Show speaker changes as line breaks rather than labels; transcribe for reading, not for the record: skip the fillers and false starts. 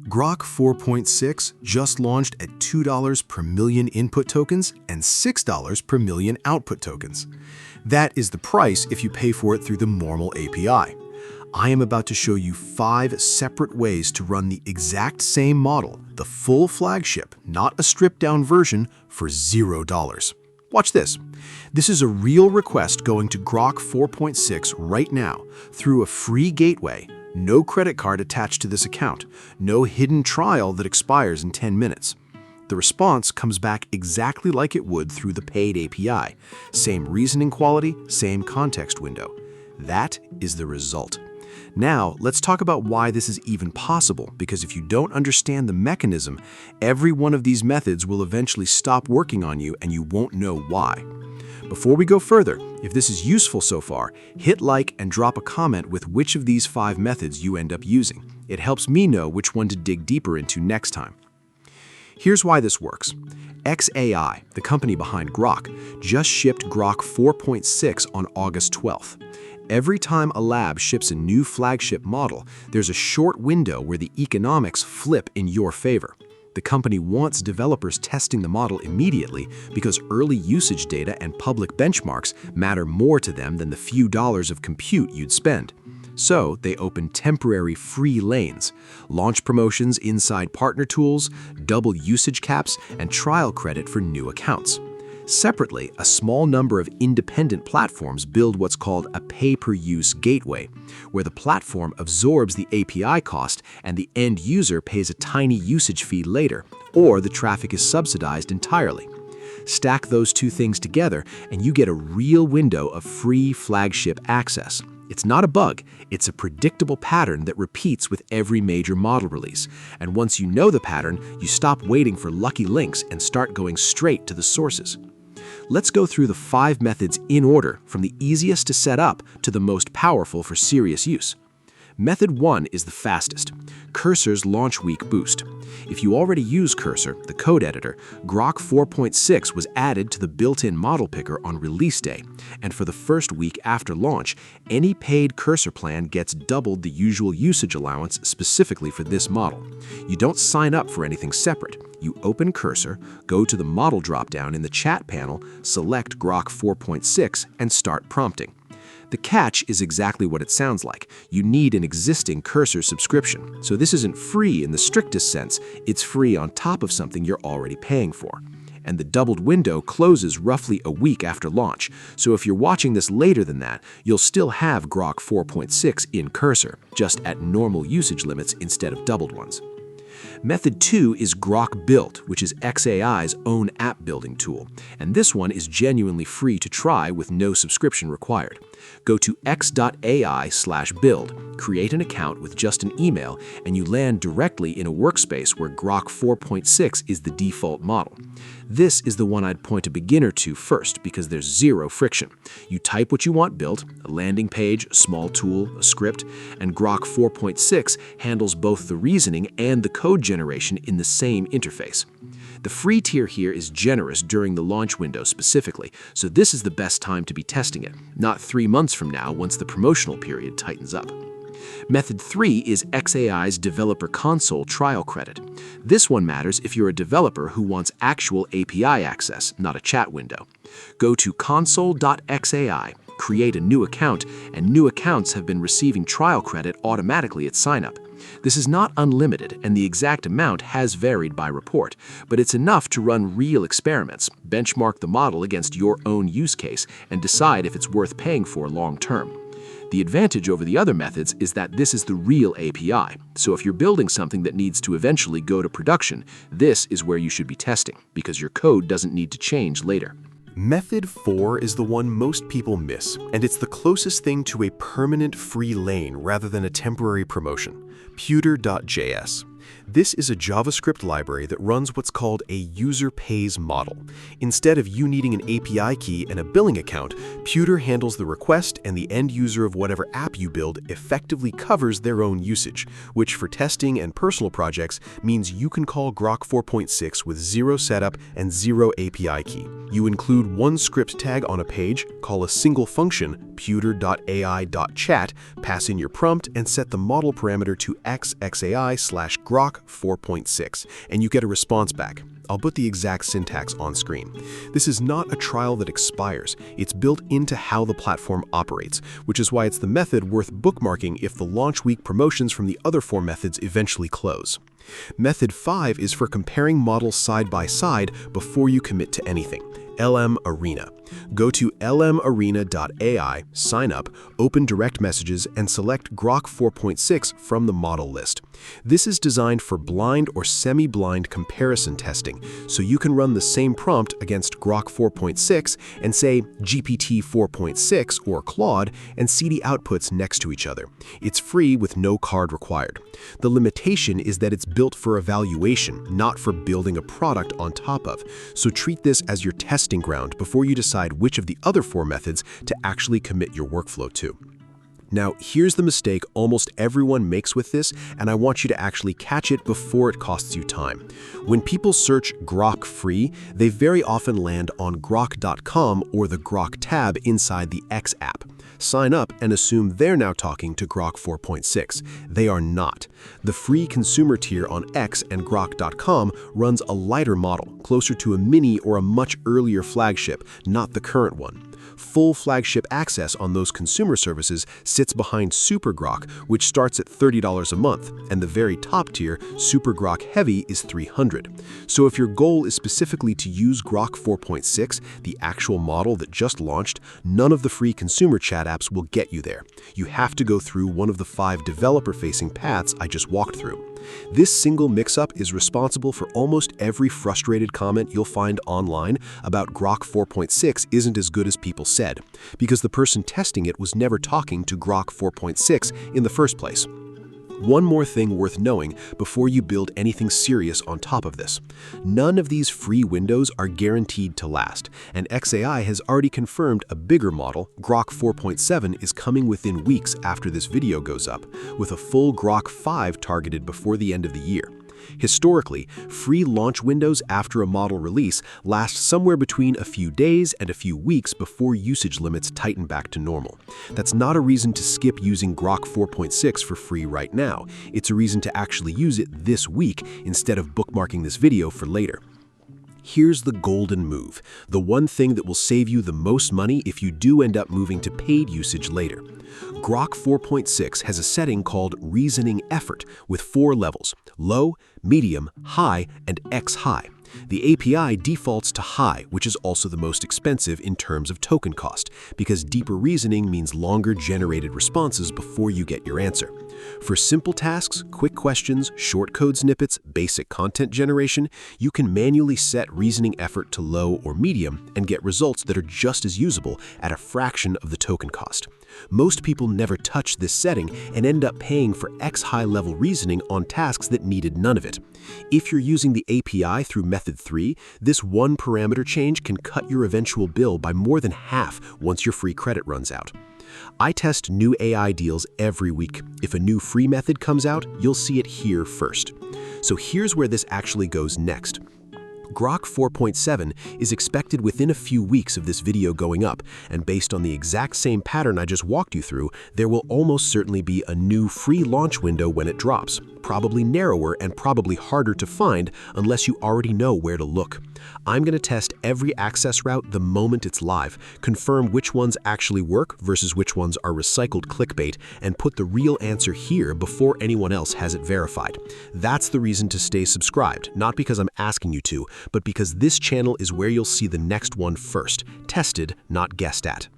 Grok 4.6 just launched at $2 per million input tokens and $6 per million output tokens. That is the price if you pay for it through the normal API. I am about to show you 5 separate ways to run the exact same model, the full flagship, not a stripped-down version, for $0. Watch this. This is a real request going to Grok 4.6 right now through a free gateway, no credit card attached to this account, no hidden trial that expires in 10 minutes. The response comes back exactly like it would through the paid API. Same reasoning quality, same context window. That is the result. Now, let's talk about why this is even possible, because if you don't understand the mechanism, every one of these methods will eventually stop working on you and you won't know why. Before we go further, if this is useful so far, hit like and drop a comment with which of these 5 methods you end up using. It helps me know which one to dig deeper into next time. Here's why this works. xAI, the company behind Grok, just shipped Grok 4.6 on August 12th. Every time a lab ships a new flagship model, there's a short window where the economics flip in your favor. The company wants developers testing the model immediately because early usage data and public benchmarks matter more to them than the few dollars of compute you'd spend. So they open temporary free lanes, launch promotions inside partner tools, double usage caps, and trial credit for new accounts. Separately, a small number of independent platforms build what's called a pay-per-use gateway, where the platform absorbs the API cost and the end user pays a tiny usage fee later, or the traffic is subsidized entirely. Stack those two things together and you get a real window of free flagship access. It's not a bug, it's a predictable pattern that repeats with every major model release. And once you know the pattern, you stop waiting for lucky links and start going straight to the sources. Let's go through the 5 methods in order, from the easiest to set up to the most powerful for serious use. Method 1 is the fastest, Cursor's Launch Week Boost. If you already use Cursor, the code editor, Grok 4.6 was added to the built-in model picker on release day, and for the first week after launch, any paid Cursor plan gets doubled the usual usage allowance specifically for this model. You don't sign up for anything separate. You open Cursor, go to the model dropdown in the chat panel, select Grok 4.6, and start prompting. The catch is exactly what it sounds like. You need an existing Cursor subscription. So this isn't free in the strictest sense, it's free on top of something you're already paying for. And the doubled window closes roughly a week after launch, so if you're watching this later than that, you'll still have Grok 4.6 in Cursor, just at normal usage limits instead of doubled ones. Method 2 is Grok Build, which is xAI's own app building tool, and this one is genuinely free to try with no subscription required. Go to x.ai/build, create an account with just an email, and you land directly in a workspace where Grok 4.6 is the default model. This is the one I'd point a beginner to first because there's zero friction. You type what you want built, a landing page, a small tool, a script, and Grok 4.6 handles both the reasoning and the code generation in the same interface. The free tier here is generous during the launch window specifically, so this is the best time to be testing it, not 3 months from now once the promotional period tightens up. Method 3 is xAI's Developer Console trial credit. This one matters if you're a developer who wants actual API access, not a chat window. Go to console.xai, create a new account, and new accounts have been receiving trial credit automatically at sign-up. This is not unlimited, and the exact amount has varied by report, but it's enough to run real experiments, benchmark the model against your own use case, and decide if it's worth paying for long-term. The advantage over the other methods is that this is the real API, so if you're building something that needs to eventually go to production, this is where you should be testing, because your code doesn't need to change later.
Method 4 is the one most people miss, and it's the closest thing to a permanent free lane rather than a temporary promotion, Pewter.js. This is a JavaScript library that runs what's called a user pays model. Instead of you needing an API key and a billing account, Pewter handles the request, and the end user of whatever app you build effectively covers their own usage, which for testing and personal projects means you can call Grok 4.6 with zero setup and zero API key. You include one script tag on a page, call a single function, pewter.ai.chat, pass in your prompt, and set the model parameter to xxai/Grok Grok 4.6, and you get a response back. I'll put the exact syntax on screen. This is not a trial that expires. It's built into how the platform operates, which is why it's the method worth bookmarking if the launch week promotions from the other 4 methods eventually close. Method 5 is for comparing models side by side before you commit to anything. LM Arena. Go to lmarena.ai, sign up, open direct messages, and select Grok 4.6 from the model list. This is designed for blind or semi-blind comparison testing, so you can run the same prompt against Grok 4.6 and say GPT 4.6 or Claude and see the outputs next to each other. It's free with no card required. The limitation is that it's built for evaluation, not for building a product on top of, so treat this as your testing ground before you decide which of the other 4 methods to actually commit your workflow to. Now, here's the mistake almost everyone makes with this, and I want you to actually catch it before it costs you time. When people search Grok free, they very often land on grok.com or the Grok tab inside the X app. Sign up and assume they're now talking to Grok 4.6. They are not. The free consumer tier on X and grok.com runs a lighter model, closer to a mini or a much earlier flagship, not the current one. Full flagship access on those consumer services sits behind Super Grok, which starts at $30 a month, and the very top tier, Super Grok Heavy, is $300. So if your goal is specifically to use Grok 4.6, the actual model that just launched, none of the free consumer chat apps will get you there. You have to go through one of the 5 developer-facing paths I just walked through. This single mix-up is responsible for almost every frustrated comment you'll find online about Grok 4.6 isn't as good as people said, because the person testing it was never talking to Grok 4.6 in the first place. One more thing worth knowing before you build anything serious on top of this. None of these free windows are guaranteed to last, and XAI has already confirmed a bigger model, Grok 4.7, is coming within weeks after this video goes up, with a full Grok 5 targeted before the end of the year. Historically, free launch windows after a model release last somewhere between a few days and a few weeks before usage limits tighten back to normal. That's not a reason to skip using Grok 4.6 for free right now. It's a reason to actually use it this week instead of bookmarking this video for later. Here's the golden move, the one thing that will save you the most money if you do end up moving to paid usage later. Grok 4.6 has a setting called Reasoning Effort with 4 levels: low, medium, high, and X-high. The API defaults to high, which is also the most expensive in terms of token cost, because deeper reasoning means longer generated responses before you get your answer. For simple tasks, quick questions, short code snippets, basic content generation, you can manually set reasoning effort to low or medium and get results that are just as usable at a fraction of the token cost. Most people never touch this setting and end up paying for X-high level reasoning on tasks that needed none of it. If you're using the API through Method 3, this one parameter change can cut your eventual bill by more than half once your free credit runs out. I test new AI deals every week. If a new free method comes out, you'll see it here first. So here's where this actually goes next. Grok 4.7 is expected within a few weeks of this video going up, and based on the exact same pattern I just walked you through, there will almost certainly be a new free launch window when it drops, probably narrower and probably harder to find unless you already know where to look. I'm going to test every access route the moment it's live, confirm which ones actually work versus which ones are recycled clickbait, and put the real answer here before anyone else has it verified. That's the reason to stay subscribed, not because I'm asking you to, but because this channel is where you'll see the next one first, tested, not guessed at.